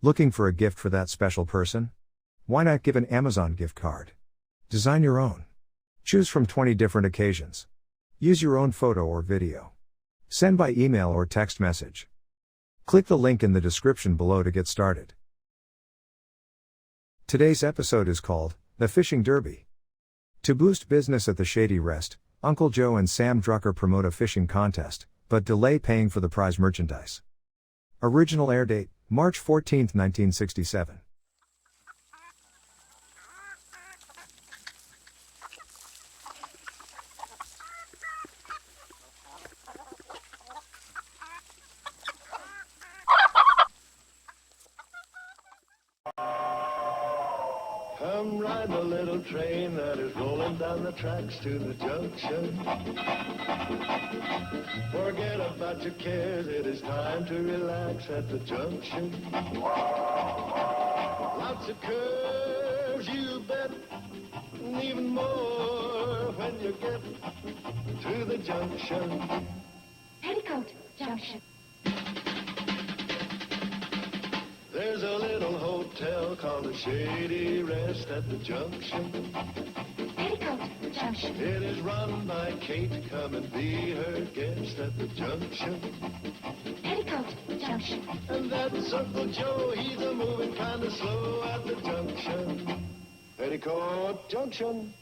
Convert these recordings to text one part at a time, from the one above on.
Looking for a gift for that special person? Why not give an Amazon gift card? Design your own. Choose from 20 different occasions. Use your own photo or video. Send by email or text message. Click the link in the description below to get started. Today's episode is called The Fishing Derby. To boost business at the Shady Rest, Uncle Joe and Sam Drucker promote a fishing contest, but delay paying for the prize merchandise. Original air date, March 14, 1967. Come ride the little train that is rolling down the tracks to the junction. Forget about your cares, it is time to relax at the junction. Lots of curves, you bet, and even more when you get to the junction. Petticoat Junction. There's a little hotel called the Shady Rest at the junction. Petticoat Junction. It is run by Kate. Come and be her guest at the junction. Petticoat Junction. And that's Uncle Joe. He's a moving kind of slow at the junction. Petticoat Junction.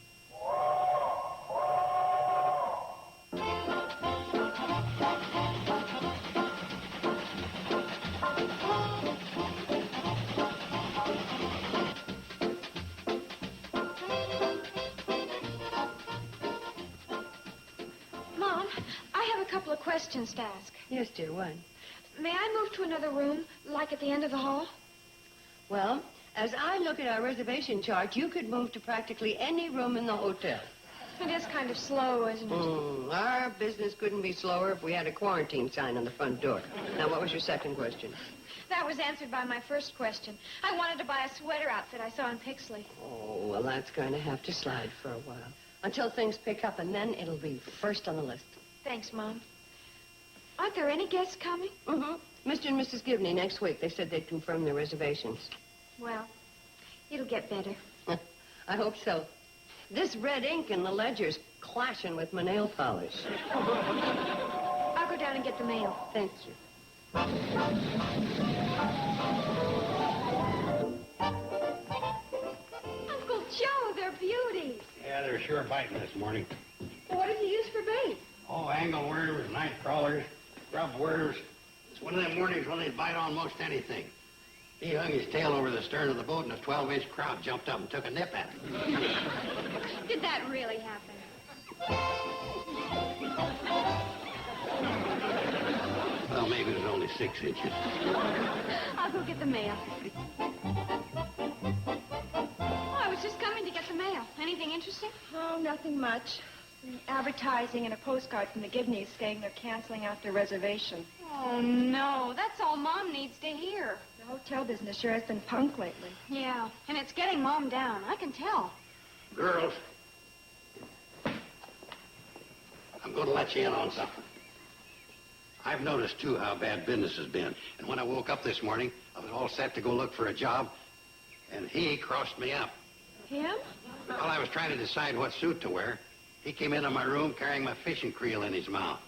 Mom, I have a couple of questions to ask. Yes, dear, what? May I move to another room, like at the end of the hall? Well, as I look at our reservation chart, you could move to practically any room in the hotel. It is kind of slow, isn't it? Our business couldn't be slower if we had a quarantine sign on the front door. Now, what was your second question? That was answered by my first question. I wanted to buy a sweater outfit I saw in Pixley. Oh, well, that's going to have to slide for a while. Until things pick up, and then it'll be first on the list. Thanks, Mom. Aren't there any guests coming? Mm-hmm. Mr. and Mrs. Gibney next week. They said they'd confirm their reservations. Well, it'll get better. I hope so. This red ink in the ledger's clashing with my nail polish. I'll go down and get the mail. Thank you. Uncle Joe, they're beauties. Yeah, they're sure biting this morning. Well, what did you use for bait? Oh, angleworms, night crawlers, grub worms. It's one of them mornings when they bite on most anything. He hung his tail over the stern of the boat, and a 12-inch crowd jumped up and took a nip at him. Did that really happen? Well, maybe it was only 6 inches. I'll go get the mail. Oh, I was just coming to get the mail. Anything interesting? Oh, nothing much. Advertising and a postcard from the Gibneys saying they're canceling out their reservation. Oh, no. That's all Mom needs to hear. The hotel business sure has been punk lately. Yeah, and it's getting Mom down. I can tell. Girls, I'm going to let you in on something. I've noticed, too, how bad business has been. And when I woke up this morning, I was all set to go look for a job, and he crossed me up. Him? While I was trying to decide what suit to wear, he came into my room carrying my fishing creel in his mouth.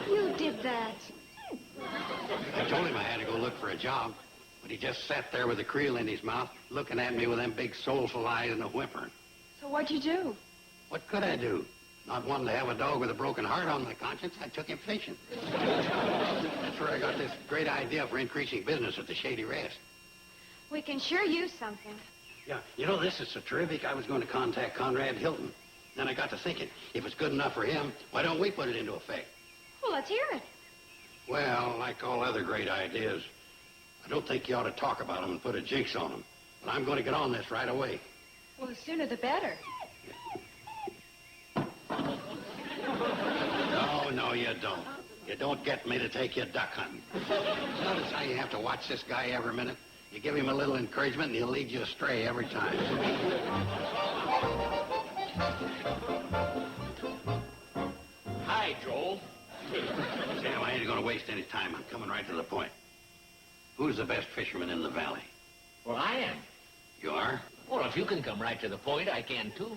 You did that. I told him I had to go look for a job, but he just sat there with the creel in his mouth, looking at me with them big soulful eyes and a whimpering. So what'd you do? What could I do? Not wanting to have a dog with a broken heart on my conscience, I took him fishing. That's where I got this great idea for increasing business at the Shady Rest. We can sure use something. Yeah, you know, this is so terrific, I was going to contact Conrad Hilton. Then I got to thinking, if it's good enough for him, why don't we put it into effect? Well, let's hear it. Well, like all other great ideas, I don't think you ought to talk about them and put a jinx on them. But I'm going to get on this right away. Well, the sooner the better. No, you don't. You don't get me to take you duck hunting. Notice how you have to watch this guy every minute? You give him a little encouragement and he'll lead you astray every time. Hi, Joel. Sam, I ain't going to waste any time. I'm coming right to the point. Who's the best fisherman in the valley? Well, I am. You are? Well, if you can come right to the point, I can too.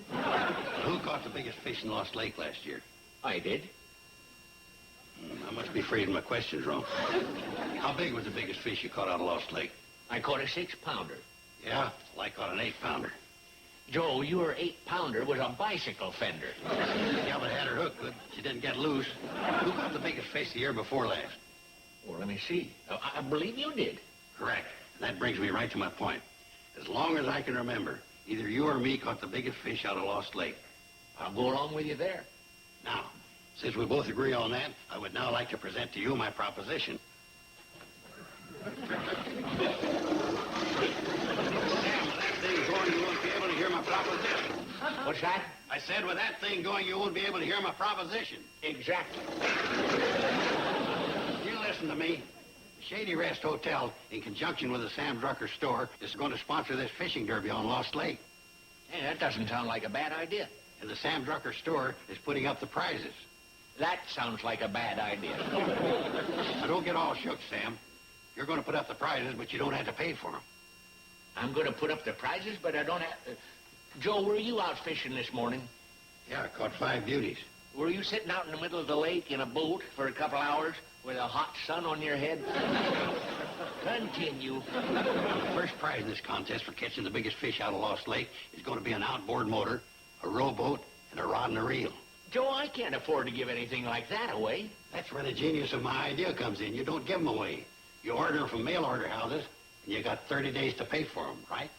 Who caught the biggest fish in Lost Lake last year? I did. I must be phrasing my questions wrong. How big was the biggest fish you caught out of Lost Lake? I caught a 6-pounder. Yeah? Well, I caught an 8-pounder. Joe, your 8-pounder was a bicycle fender. Yeah, but it had her hook good. She didn't get loose. Who caught the biggest fish the year before last? Well, let me see. I believe you did. Correct. And that brings me right to my point. As long as I can remember, either you or me caught the biggest fish out of Lost Lake. I'll go along with you there. Now, since we both agree on that, I would now like to present to you my proposition. Sam, with that thing going, you won't be able to hear my proposition. What's that? I said with that thing going, you won't be able to hear my proposition. Exactly. You listen to me. The Shady Rest Hotel, in conjunction with the Sam Drucker store, is going to sponsor this fishing derby on Lost Lake. Hey, that doesn't sound like a bad idea. And the Sam Drucker store is putting up the prizes. That sounds like a bad idea. Now, don't get all shook, Sam. You're going to put up the prizes, but you don't have to pay for them. I'm going to put up the prizes, but I don't have... Joe, were you out fishing this morning? Yeah, I caught 5 beauties. Were you sitting out in the middle of the lake in a boat for a couple hours with a hot sun on your head? Continue. The first prize in this contest for catching the biggest fish out of Lost Lake is going to be an outboard motor, a rowboat, and a rod and a reel. Joe, I can't afford to give anything like that away. That's where the genius of my idea comes in. You don't give them away. You order them from mail order houses, and you got 30 days to pay for them, right?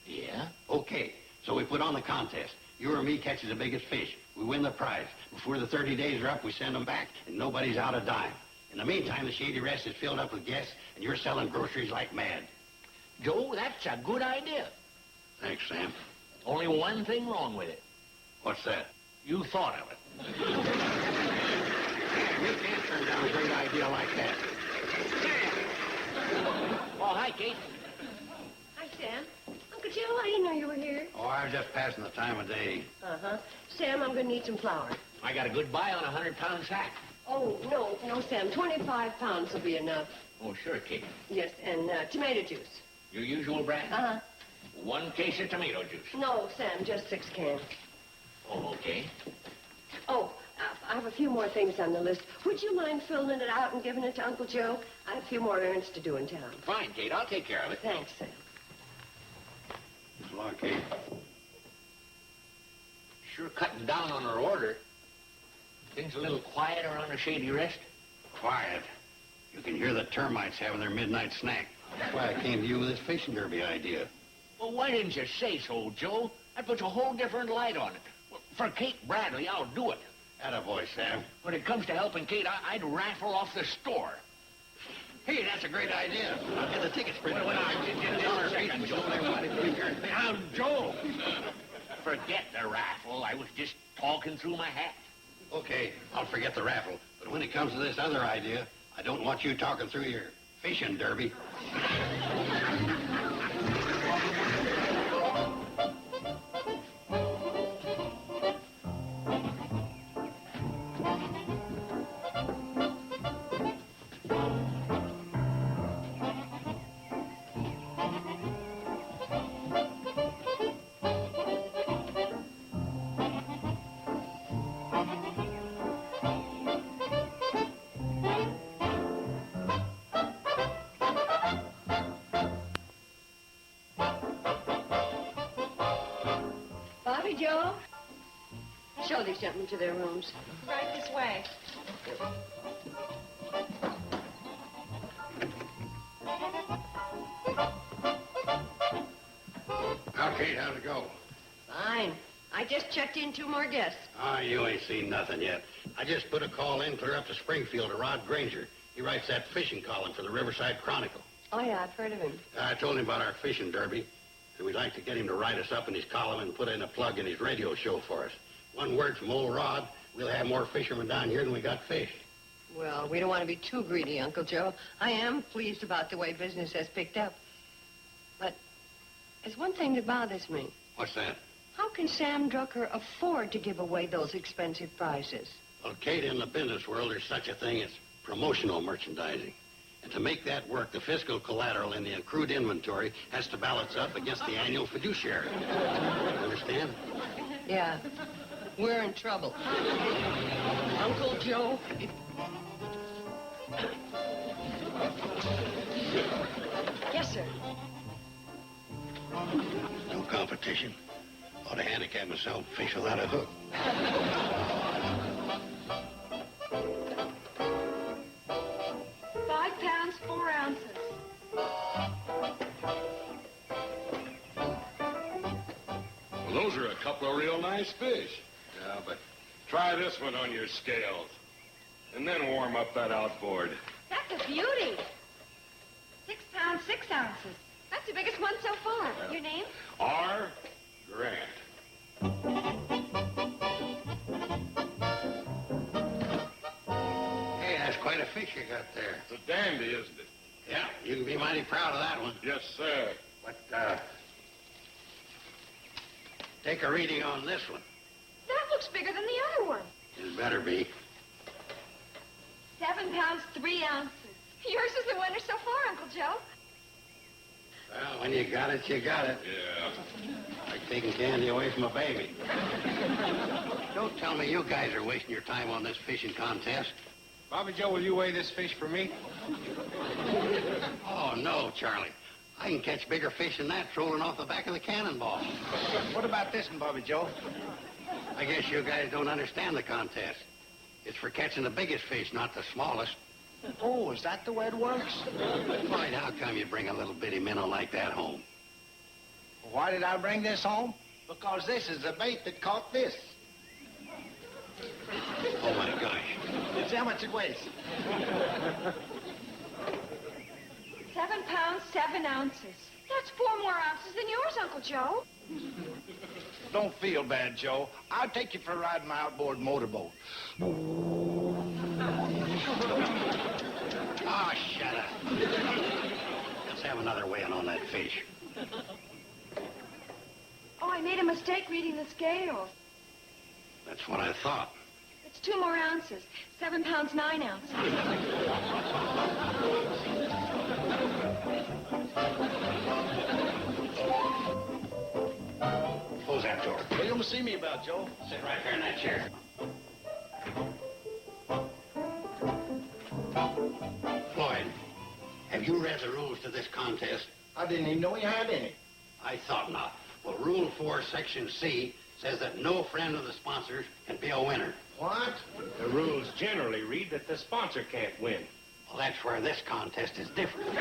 Yeah? Okay, so we put on the contest. You or me catches the biggest fish. We win the prize. Before the 30 days are up, we send them back, and nobody's out a dime. In the meantime, the Shady Rest is filled up with guests, and you're selling groceries like mad. Joe, that's a good idea. Thanks, Sam. Only one thing wrong with it. What's that? You thought of it. You can't turn down a great idea like that. Oh, hi, Kate. Hi, Sam. Uncle Joe, I didn't know you were here. Oh, I was just passing the time of day. Uh-huh. Sam, I'm going to need some flour. I got a good buy on a 100-pound sack. Oh, no, Sam. 25 pounds will be enough. Oh, sure, Kate. Yes, and tomato juice. Your usual brand? Uh-huh. 1 case of tomato juice. No, Sam, just 6 cans. Oh, okay. Oh, I have a few more things on the list. Would you mind filling it out and giving it to Uncle Joe? I have a few more errands to do in town. Fine, Kate. I'll take care of it. Thanks, Sam. So long, Kate. Sure cutting down on her order. Things a little quieter on the Shady Rest. Quiet. You can hear the termites having their midnight snack. That's why I came to you with this fishing derby idea. Well, why didn't you say so, Joe? That puts a whole different light on it. Well, for Kate Bradley, I'll do it. Attaboy, Sam. When it comes to helping Kate, I'd raffle off the store. Hey, that's a great idea. I'll get the tickets printed. Wait, now, Joe. Forget the raffle. I was just talking through my hat. Okay, I'll forget the raffle. But when it comes to this other idea, I don't want you talking through your fishing derby. Bobby, Joe? Show these gentlemen to their rooms. Right this way. Now, Kate, how'd it go? Fine. I just checked in 2 more guests. Ah, you ain't seen nothing yet. I just put a call in clear up to Springfield to Rod Granger. He writes that fishing column for the Riverside Chronicle. Oh, yeah, I've heard of him. I told him about our fishing derby, and we'd like to get him to write us up in his column and put in a plug in his radio show for us. 1 word from old Rod, we'll have more fishermen down here than we got fish. Well, we don't want to be too greedy, Uncle Joe. I am pleased about the way business has picked up. But there's one thing that bothers me. What's that? How can Sam Drucker afford to give away those expensive prizes? Well, Kate, in the business world, there's such a thing as promotional merchandising. And to make that work, the fiscal collateral in the accrued inventory has to balance up against the annual fiduciary. Understand? Yeah, we're in trouble. Uncle Joe? Yes, sir. No competition. Ought to handicap myself, fish without a hook. 5 pounds, 4 ounces. Well, those are a couple of real nice fish. Yeah, but try this one on your scales. And then warm up that outboard. That's a beauty. 6 pounds, 6 ounces. That's the biggest one so far. Your name? R. Grant. Hey, that's quite a fish you got there. It's a dandy, isn't it? Yeah, you can be mighty proud of that one. Yes, sir. But, take a reading on this one. That looks bigger than the other one. It better be. 7 pounds, 3 ounces. Yours is the winner so far, Uncle Joe. Well, when you got it, you got it. Yeah. Like taking candy away from a baby. Don't tell me you guys are wasting your time on this fishing contest. Bobby Joe, will you weigh this fish for me? Oh, no, Charlie. I can catch bigger fish than that trolling off the back of the cannonball. What about this one, Bobby Joe? I guess you guys don't understand the contest. It's for catching the biggest fish, not the smallest. Oh, is that the way it works? Floyd, how come you bring a little bitty minnow like that home? Why did I bring this home? Because this is the bait that caught this. Oh, my gosh. It's how much it weighs. 7 pounds, 7 ounces. That's 4 more ounces than yours, Uncle Joe. Don't feel bad, Joe. I'll take you for a ride in my outboard motorboat. Oh, shut up. Let's have another weighing on that fish. Oh, I made a mistake reading the scales. That's what I thought. It's 2 more ounces. 7 pounds, 9 ounces. Close that door. What are you going to see me about, Joe? Sit right there in that chair. Floyd, have you read the rules to this contest? I didn't even know you had any. I thought not. Well, Rule 4, Section C says that no friend of the sponsors can be a winner. What? The rules generally read that the sponsor can't win. Well, that's where this contest is different.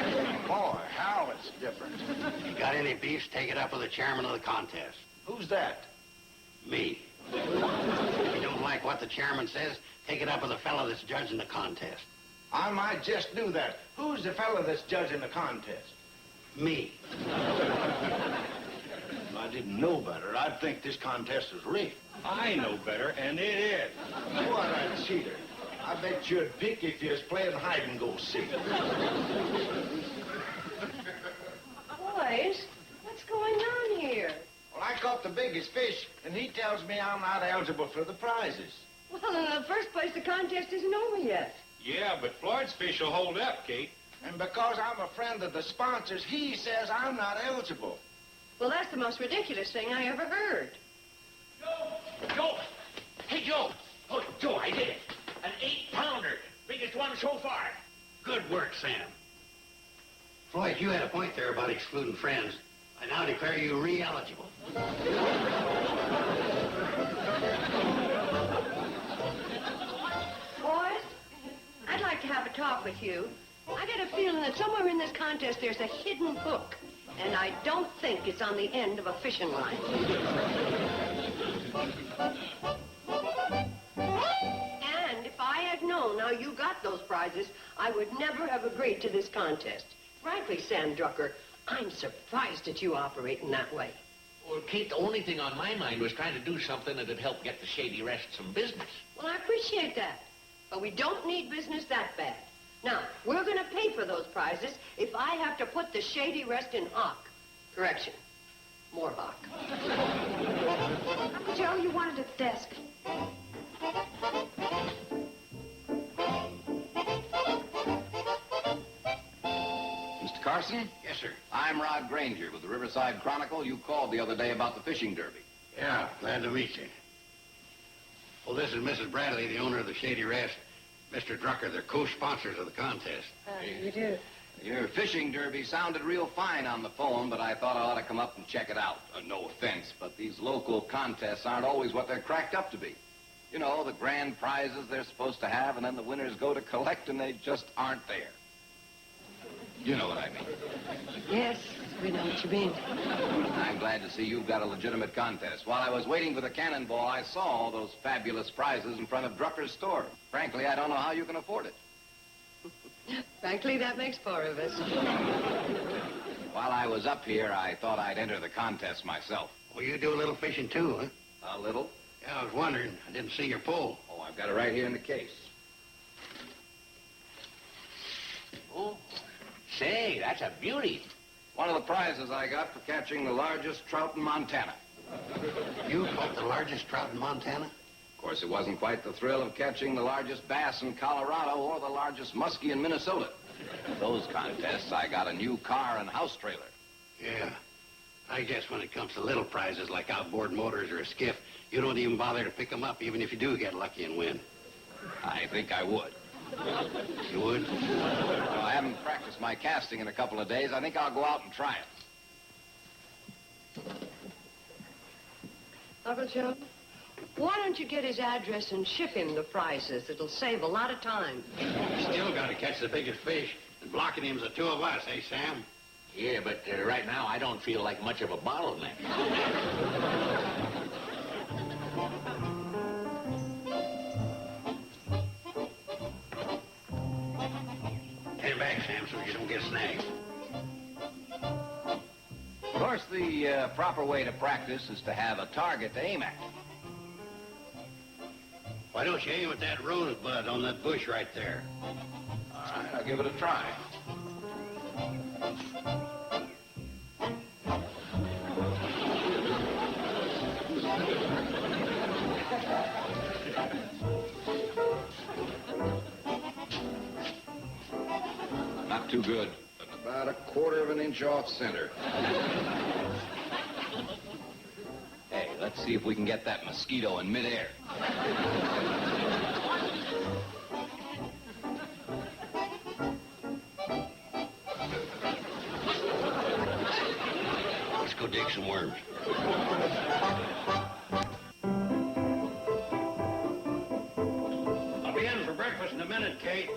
Boy, how it's different. If you got any beefs, take it up with the chairman of the contest. Who's that? Me. If you don't like what the chairman says, take it up with the fellow that's judging the contest. I might just do that. Who's the fellow that's judging the contest? Me. If I didn't know better, I'd think this contest was rigged. I know better, and it is. What a cheater. I bet you'd pick if you was playing hide-and-go-seek. Boys, what's going on here? Well, I caught the biggest fish, and he tells me I'm not eligible for the prizes. Well, in the first place, the contest isn't over yet. Yeah, but Floyd's fish will hold up, Kate. And because I'm a friend of the sponsors, he says I'm not eligible. Well, that's the most ridiculous thing I ever heard. Joe! Hey, Joe! Oh, Joe, I did it. An 8-pounder. Biggest one so far. Good work, Sam. Floyd, you had a point there about excluding friends. I now declare you re-eligible. Boys, I'd like to have a talk with you. I get a feeling that somewhere in this contest there's a hidden hook, and I don't think it's on the end of a fishing line. And if I had known how you got those prizes, I would never have agreed to this contest. Frankly, Sam Drucker, I'm surprised at you operating that way. Well, Kate, the only thing on my mind was trying to do something that'd help get the Shady Rest some business. Well, I appreciate that, but we don't need business that bad. Now, we're going to pay for those prizes if I have to put the Shady Rest in hock. Correction, Moorbach. Uncle Joe, you wanted at the desk. Carson? Yes, sir. I'm Rod Granger with the Riverside Chronicle. You called the other day about the fishing derby. Yeah, glad to meet you. Well, this is Mrs. Bradley, the owner of the Shady Rest. Mr. Drucker, they're co-sponsors of the contest. You do. Your fishing derby sounded real fine on the phone, but I thought I ought to come up and check it out. No offense, but these local contests aren't always what they're cracked up to be. You know, the grand prizes they're supposed to have, and then the winners go to collect, and they just aren't there. You know what I mean. Yes, we know what you mean. I'm glad to see you've got a legitimate contest. While I was waiting for the cannonball, I saw all those fabulous prizes in front of Drucker's store. Frankly, I don't know how you can afford it. Frankly, that makes four of us. While I was up here, I thought I'd enter the contest myself. Well, you do a little fishing too, huh? A little? Yeah, I was wondering. I didn't see your pole. Oh, I've got it right here in the case. Oh, say, that's a beauty. One of the prizes I got for catching the largest trout in Montana. You caught the largest trout in Montana? Of course, it wasn't quite the thrill of catching the largest bass in Colorado or the largest muskie in Minnesota. Those contests, I got a new car and house trailer. Yeah. I guess when it comes to little prizes like outboard motors or a skiff, you don't even bother to pick them up, even if you do get lucky and win. I think I would. You would? Well, I haven't practiced my casting in a couple of days. I think I'll go out and try it. Uncle Joe, why don't you get his address and ship him the prizes? It'll save a lot of time. You still got to catch the biggest fish. And blocking him's the two of us, eh, Sam? Yeah, but right now I don't feel like much of a bottleneck. Head back, Sam, so you don't get snagged. Of course, the proper way to practice is to have a target to aim at. Why don't you aim at that rosebud on that bush right there? All right, I'll give it a try. Not too good, but about a quarter of an inch off center. Hey, let's see if we can get that mosquito in midair. Let's go dig some worms. I'll be in for breakfast in a minute, Kate.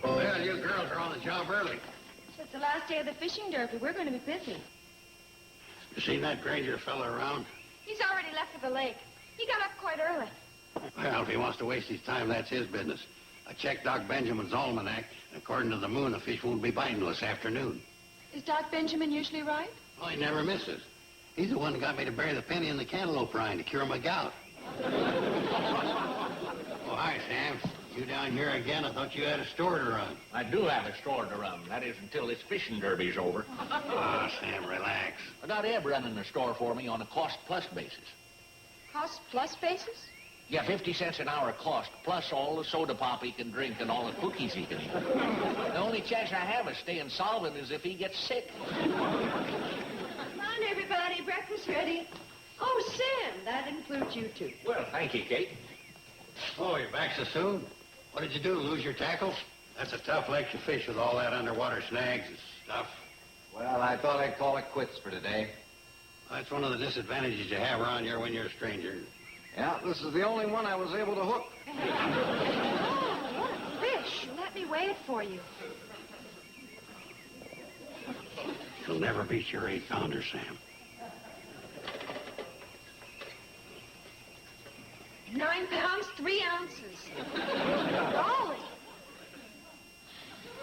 Well, you girls are on the job early. It's the last day of the fishing derby. We're going to be busy. You seen that Granger fella around? He's already left for the lake. He got up quite early. Well, if he wants to waste his time, that's his business. I checked Doc Benjamin's almanac, and according to the moon, the fish won't be biting till this afternoon. Is Doc Benjamin usually right? Oh, he never misses. He's the one that got me to bury the penny in the cantaloupe rind to cure my gout. Oh, hi, Sam. You down here again? I thought you had a store to run. I do have a store to run. That is until this fishing derby's over. Ah, Sam, relax. I got Eb running the store for me on a cost-plus basis. Cost-plus basis? Yeah, 50 cents an hour cost, plus all the soda pop he can drink and all the cookies he can eat. The only chance I have of staying solvent is if he gets sick. Come on, everybody. Breakfast ready. Oh, Sam, that includes you too. Well, thank you, Kate. Oh, you're back so soon? What did you do, lose your tackle? That's a tough lake to fish with all that underwater snags and stuff. Well, I thought I'd call it quits for today. That's one of the disadvantages you have around here when you're a stranger. Yeah, this is the only one I was able to hook. Oh, what a fish. Let me weigh it for you. You'll never beat your 8-pounder, Sam. 9 pounds, 3 ounces. Golly.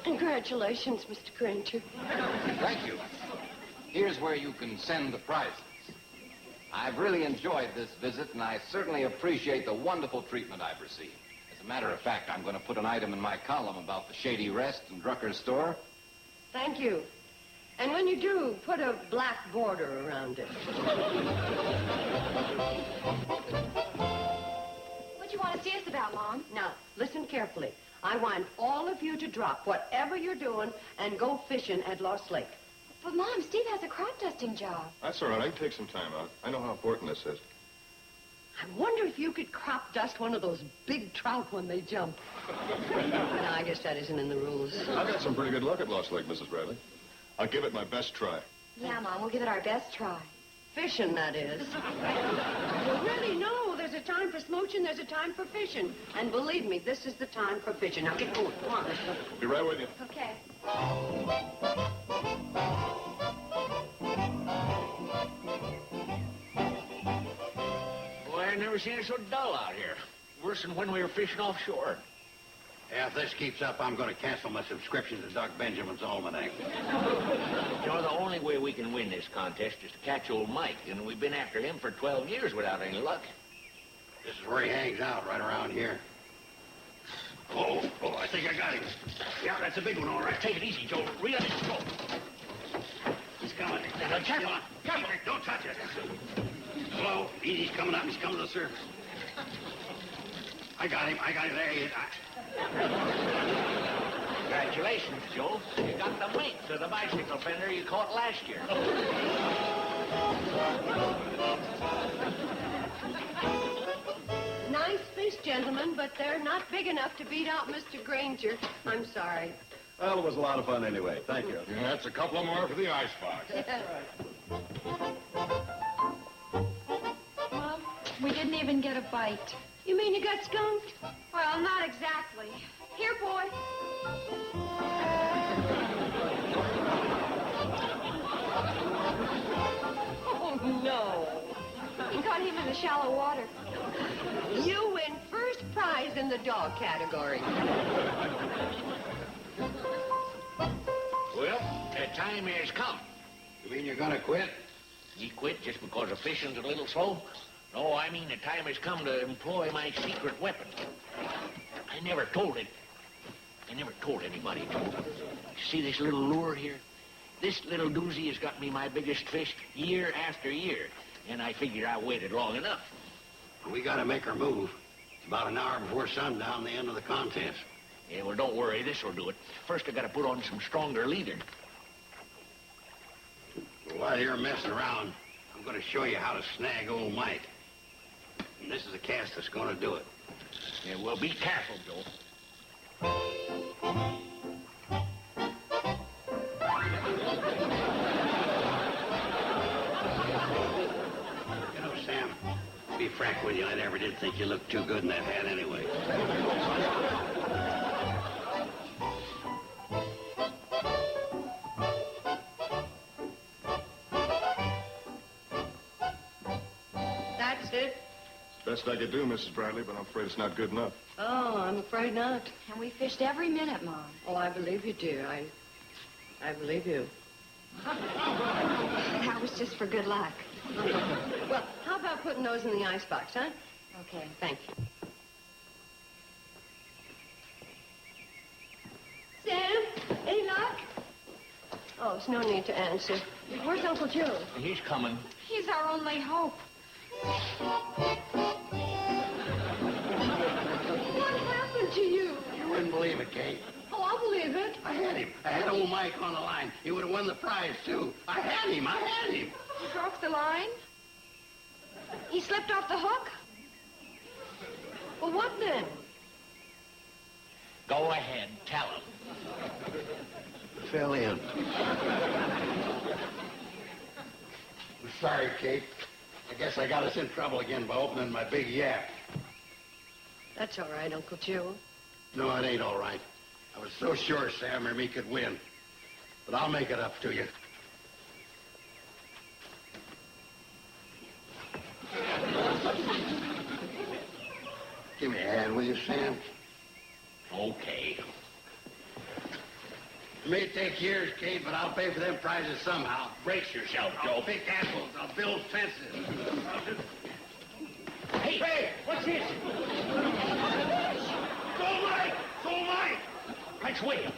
Congratulations, Mr. Granger. Thank you. Here's where you can send the prizes. I've really enjoyed this visit, and I certainly appreciate the wonderful treatment I've received. As a matter of fact, I'm going to put an item in my column about the Shady Rest and Drucker's store. Thank you. And when you do, put a black border around it. want to see us about, Mom? Now, listen carefully. I want all of you to drop whatever you're doing and go fishing at Lost Lake. But, Mom, Steve has a crop dusting job. That's all right. I can take some time out. I know how important this is. I wonder if you could crop dust one of those big trout when they jump. No, I guess that isn't in the rules. I've had some pretty good luck at Lost Lake, Mrs. Bradley. I'll give it my best try. Yeah, Mom, we'll give it our best try. Fishing, that is. Well, really, no. There's a time for smooching, there's a time for fishing. And believe me, this is the time for fishing. Now, get going. Come on. Be right with you. Okay. Boy, I've never seen it so dull out here. Worse than when we were fishing offshore. Yeah, if this keeps up, I'm going to cancel my subscription to Doc Benjamin's Almanac. You know, the only way we can win this contest is to catch old Mike, and we've been after him for 12 years without any luck. This is where he hangs out, right around here. Oh, I think I got him. Yeah, that's a big one, all right. Take it easy, Joe. Reel it in. Go. He's coming. Careful. Careful. Don't touch it. Slow. Easy's coming up. He's coming to the surface. I got him. There he is. Congratulations, Joe. You got the mate to the bicycle fender you caught last year. Nice fish, gentlemen, but they're not big enough to beat out Mr. Granger. I'm sorry. Well, it was a lot of fun anyway. Thank you. Yeah, that's a couple of more for the icebox. Mom, we didn't even get a bite. You mean you got skunked? Well, not exactly. Here, boy. Oh, no. We caught him in the shallow water. You win first prize in the dog category. Well, the time has come. You mean you're going to quit? You quit just because the fishing's a little slow? No, I mean the time has come to employ my secret weapon. I never told it. I never told anybody, Joe. See this little lure here? This little doozy has got me my biggest fish year after year, and I figure I waited long enough. We got to make our move. It's about an hour before sundown, the end of the contest. Yeah, well, don't worry. This will do it. First, I got to put on some stronger leader. Well, while you're messing around, I'm going to show you how to snag old Mike. And this is a cast that's going to do it. Yeah, well, be careful, Joe. You know, Sam, to be frank with you, I never did think you looked too good in that hat anyway. That's it. Best I could do, Mrs. Bradley, but I'm afraid it's not good enough. Oh, I'm afraid not. And we fished every minute, Mom. Oh, I believe you, dear. I believe you. That was just for good luck. Well, how about putting those in the icebox, huh? Okay. Thank you. Sam, any luck? Oh, there's no need to answer. Where's Uncle Joe? He's coming. He's our only hope. What happened to you? You wouldn't believe it, Kate. Oh, I'll believe it. I had him. I had old Mike on the line. He would have won the prize, too. I had him. He broke the line? He slipped off the hook? Well, what then? Go ahead, tell him. Fell in. I'm sorry, Kate. I guess I got us in trouble again by opening my big yap. That's all right, Uncle Joe. No, it ain't all right. I was so sure Sam or me could win. But I'll make it up to you. Give me a hand, will you, Sam? Okay. It may take years, Kate, but I'll pay for them prizes somehow. Brace yourself, Joe. I'll pick apples. I'll build fences. Hey, what's this? Go, Mike! Go, Mike! Let's wait.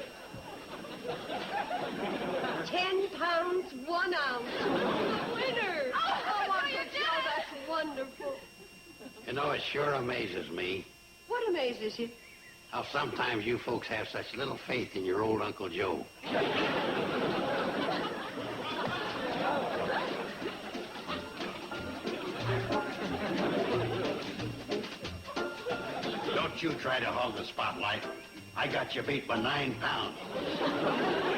10 pounds, 1 ounce. Winner! Oh, Uncle Joe, that's wonderful. You know, it sure amazes me. amazes you. How sometimes you folks have such little faith in your old Uncle Joe. Don't you try to hog the spotlight. I got you beat by 9 pounds.